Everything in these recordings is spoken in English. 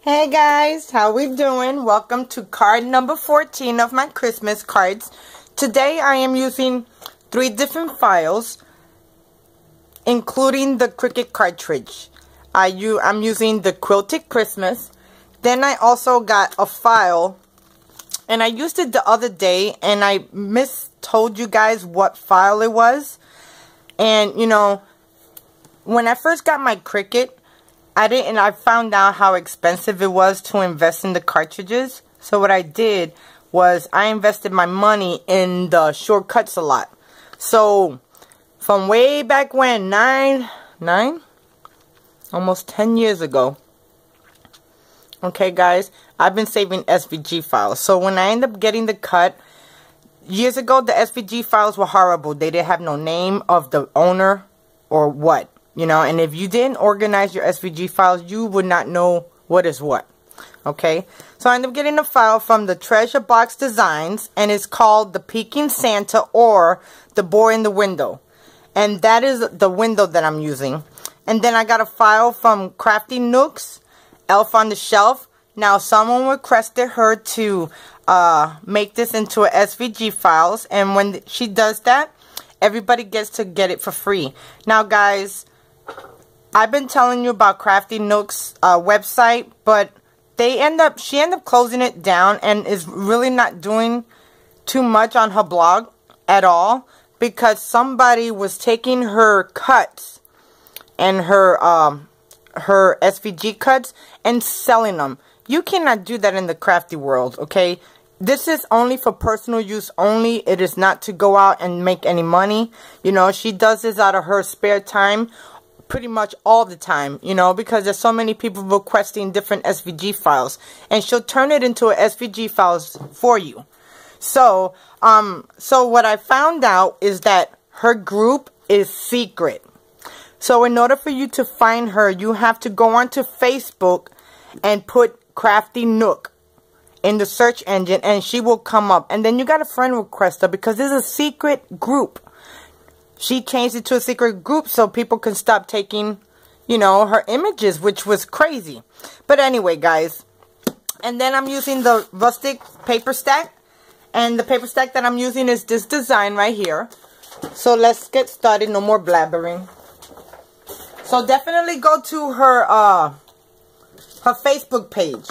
Hey guys, how we doing? Welcome to card number 14 of my Christmas cards. Today I am using 3 different files, including the Cricut cartridge. I'm using the Quilted Christmas. Then I also got a file, and I used it the other day, and I told you guys what file it was. And you know, when I first got my Cricut, I found out how expensive it was to invest in the cartridges. So what I did was I invested my money in the shortcuts a lot. So from way back when, almost 10 years ago. Okay guys, I've been saving SVG files. So when I end up getting the cut, years ago the SVG files were horrible. They didn't have no name of the owner or what. You know, and if you didn't organize your SVG files, you would not know what is what. Okay, so I ended up getting a file from the Treasure Box Designs, and it's called the Peking Santa or the Boy in the Window. And that is the window that I'm using. And then I got a file from Crafty Nooks, Elf on the Shelf. Now, someone requested her to make this into a SVG files, and when she does that, everybody gets to get it for free. Now, guys, I've been telling you about Crafty Nook's website, but she ended up closing it down and is really not doing too much on her blog at all because somebody was taking her cuts and her SVG cuts and selling them. You cannot do that in the crafty world, okay? This is only for personal use only. It is not to go out and make any money. You know, she does this out of her spare time pretty much all the time, you know, because there's so many people requesting different SVG files, and she'll turn it into a SVG files for you. So what I found out is that her group is secret. So in order for you to find her, you have to go onto Facebook and put Crafty Nook in the search engine, and she will come up. And then you got a friend request her because this is a secret group. She changed it to a secret group so people can stop taking, you know, her images, which was crazy. But anyway, guys. And then I'm using the rustic paper stack. And the paper stack that I'm using is this design right here. So let's get started. No more blabbering. So definitely go to her Facebook page.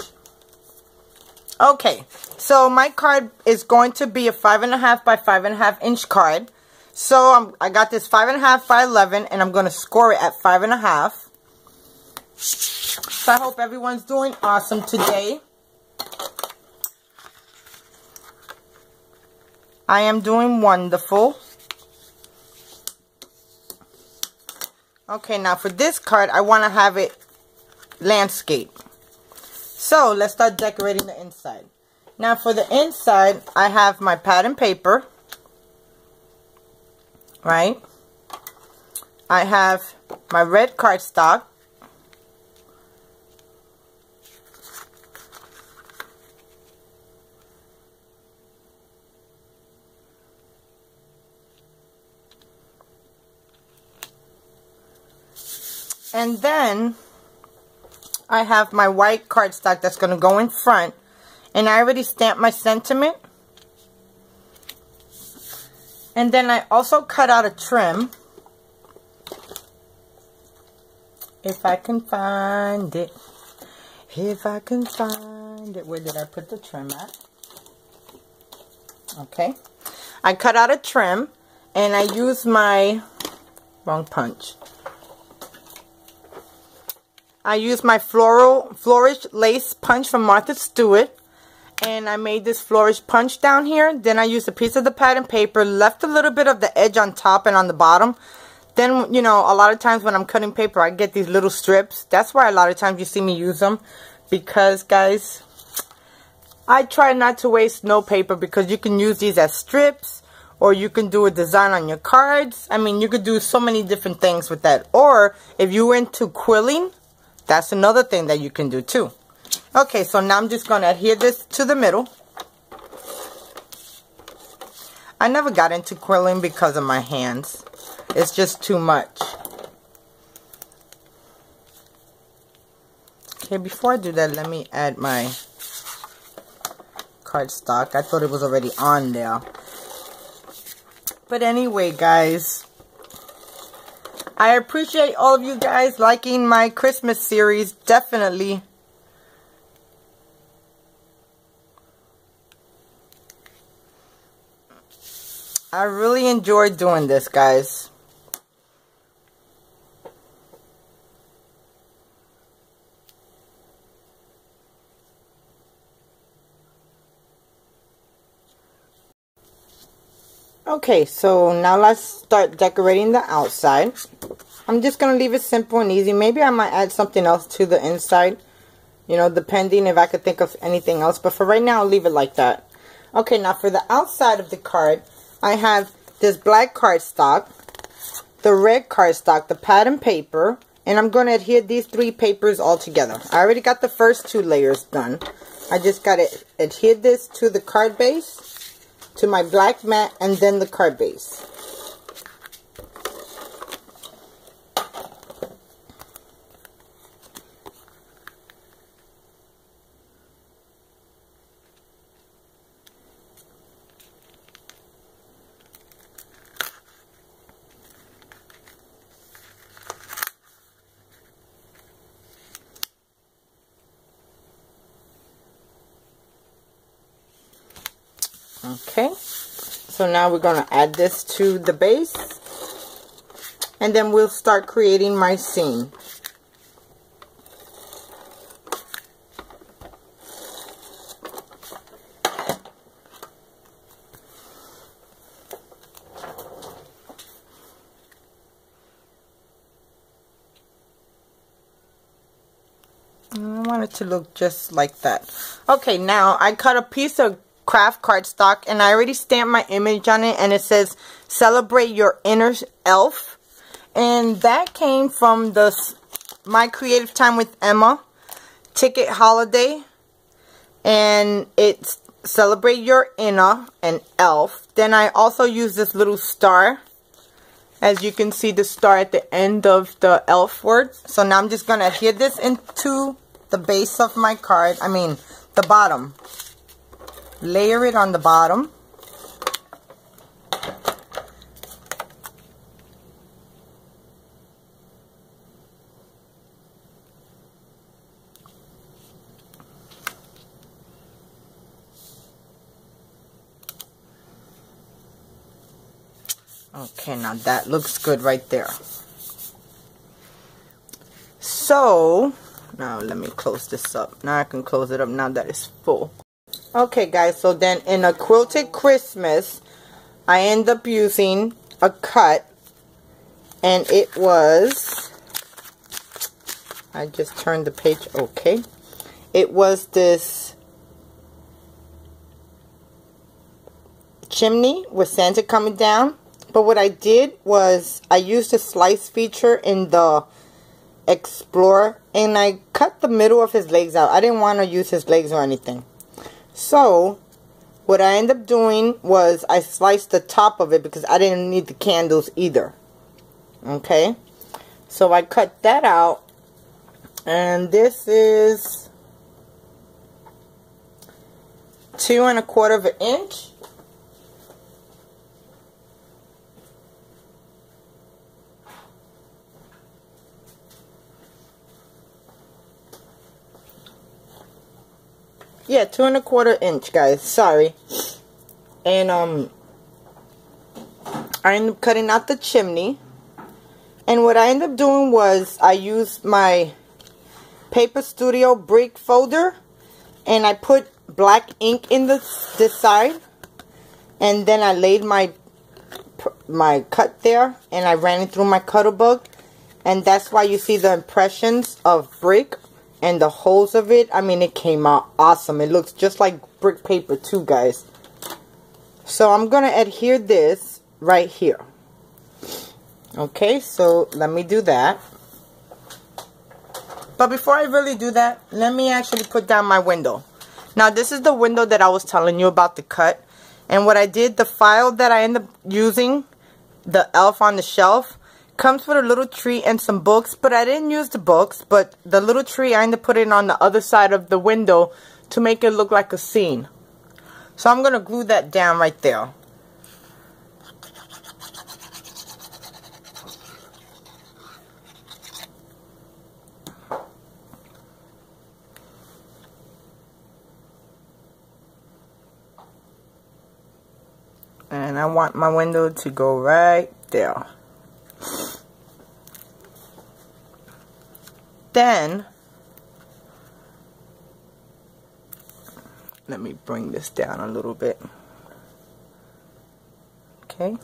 Okay. So my card is going to be a 5.5 by 5.5 inch card. So I got this 5.5 by 11, and I'm going to score it at 5.5. So I hope everyone's doing awesome today. I am doing wonderful. Okay, now for this card, I want to have it landscape. So let's start decorating the inside. Now for the inside, I have my pad and paper. Right? I have my red cardstock. And then I have my white cardstock that's going to go in front. And I already stamped my sentiment. And then I also cut out a trim. If I can find it. If I can find it. Where did I put the trim at? Okay. I cut out a trim. And I use my... wrong punch. I use my flourish lace punch from Martha Stewart. And I made this flourish punch down here. Then I used a piece of the pattern paper, left a little bit of the edge on top and on the bottom. Then, you know, a lot of times when I'm cutting paper, I get these little strips. That's why a lot of times you see me use them. Because, guys, I try not to waste no paper because you can use these as strips. Or you can do a design on your cards. I mean, you could do so many different things with that. Or, if you're into quilling, that's another thing that you can do too. Okay, so now I'm just going to adhere this to the middle. I never got into quilling because of my hands. It's just too much. Okay, before I do that, let me add my cardstock. I thought it was already on there. But anyway, guys, I appreciate all of you guys liking my Christmas series. Definitely. I really enjoyed doing this, guys. Okay, so now let's start decorating the outside. I'm just going to leave it simple and easy. Maybe I might add something else to the inside, you know, depending if I could think of anything else. But for right now, I'll leave it like that. Okay, now for the outside of the card, I have this black cardstock, the red cardstock, the pattern paper, and I'm going to adhere these 3 papers all together. I already got the first 2 layers done. I just got to adhere this to the card base, to my black mat, and then the card base. Okay, so now we're going to add this to the base, and then we'll start creating my scene. I want it to look just like that. Okay, now I cut a piece of craft cardstock and I already stamped my image on it, and it says celebrate your inner elf, and that came from the My Creative Time with Emma ticket holiday, and it's celebrate your inner and elf. Then I also use this little star, as you can see the star at the end of the elf word. So now I'm just going to adhere this into the base of my card, the bottom. Layer it on the bottom. Okay, now that looks good right there. So, now let me close this up. Now I can close it up now that it's full. Okay, guys, so then in a quilted Christmas, I end up using a cut, and it was, I just turned the page, okay. It was this chimney with Santa coming down, but what I did was I used a slice feature in the Explorer, and I cut the middle of his legs out. I didn't want to use his legs or anything. So, what I ended up doing was I sliced the top of it because I didn't need the candles either. Okay? So, I cut that out. And this is 2 1/4 inch. Yeah, 2 1/4 inch, guys. Sorry. And I ended up cutting out the chimney. And what I ended up doing was I used my Paper Studio brick folder, and I put black ink in this side, and then I laid my cut there, and I ran it through my cutter book, and that's why you see the impressions of brick. And the holes of it, it came out awesome. It looks just like brick paper too, guys. So I'm going to adhere this right here. Okay, so let me do that. But before I really do that, let me actually put down my window. Now, this is the window that I was telling you about the cut. And what I did, the file that I ended up using, the elf on the shelf, Comes with a little tree and some books, but I didn't use the books. But the little tree, I ended up putting it on the other side of the window to make it look like a scene. So I'm going to glue that down right there. And I want my window to go right there. Then, let me bring this down a little bit. Okay.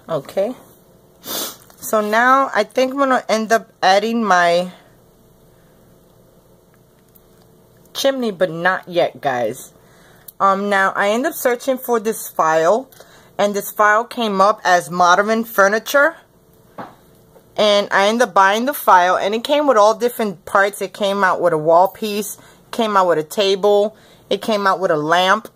Okay. So now I think I'm going to end up adding my chimney, but not yet, guys. Now I ended up searching for this file, and this file came up as modern furniture. And I ended up buying the file, and it came with all different parts. It came out with a wall piece, came out with a table, it came out with a lamp.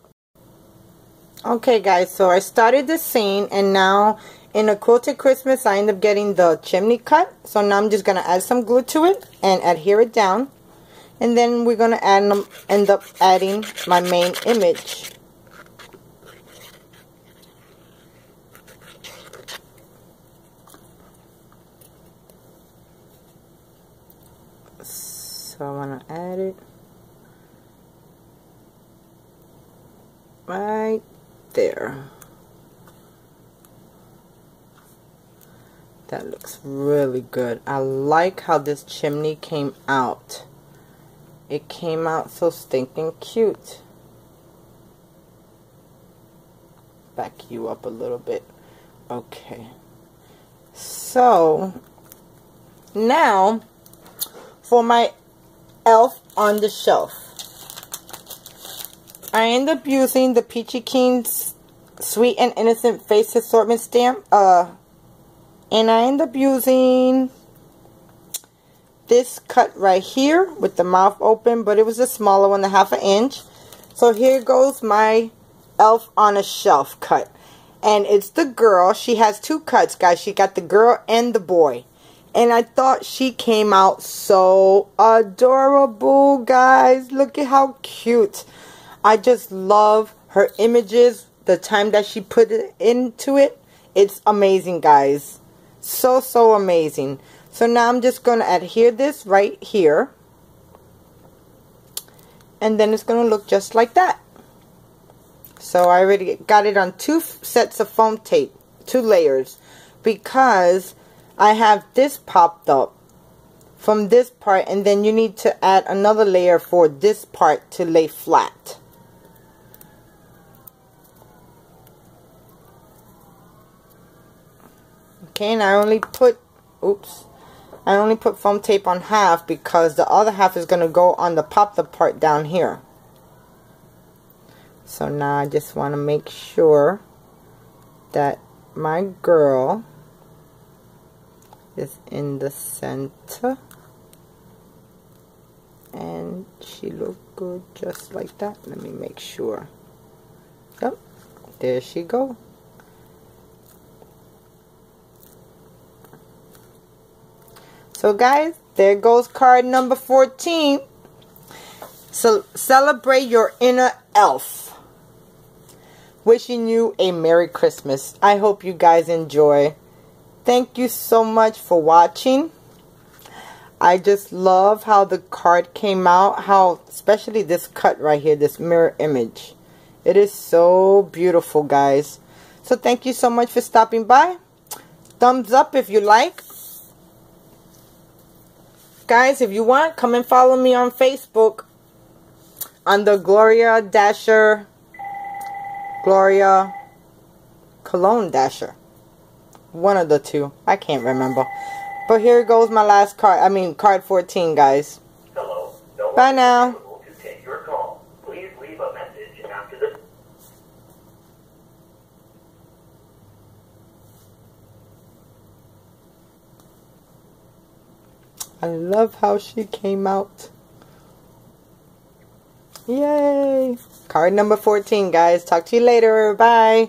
Okay guys, so I started the scene, and now in a Quilted Christmas I ended up getting the chimney cut. So now I'm just going to add some glue to it and adhere it down. And then we're going to end up adding my main image. So I want to add it right there. That looks really good. I like how this chimney came out. It came out so stinking cute. Back you up a little bit. Okay. So now for my elf on the shelf. I end up using the Peachy Keen's Sweet and Innocent Face Assortment stamp. And I end up using this cut right here with the mouth open, but it was a smaller one, 1/2 inch. So here goes my elf on a shelf cut. And it's the girl. She has 2 cuts, guys. She got the girl and the boy. And I thought she came out so adorable, guys. Look at how cute. I just love her images. The time that she put it into it. It's amazing, guys. So, so amazing. So now I'm just going to adhere this right here. And then it's going to look just like that. So I already got it on 2 sets of foam tape. 2 layers. Because I have this popped up from this part, and then you need to add another layer for this part to lay flat. Okay, and I only put foam tape on half because the other half is going to go on the popped up part down here. So now I just want to make sure that my girl is in the center, and she looked good just like that. Let me make sure. Yep, there she go. So guys, there goes card number 14. So celebrate your inner elf. Wishing you a Merry Christmas. I hope you guys enjoy. Thank you so much for watching. I just love how the card came out. How, especially this cut right here, this mirror image. It is so beautiful, guys. So thank you so much for stopping by. Thumbs up if you like. Guys, if you want, come and follow me on Facebook under Gloria Dasher, Gloria Cologne Dasher. One of the two. I can't remember. But here goes my last card. I mean, card 14, guys. Hello. No bye now. To take your call. Please leave a message after the... I love how she came out. Yay! Card number 14, guys. Talk to you later. Bye.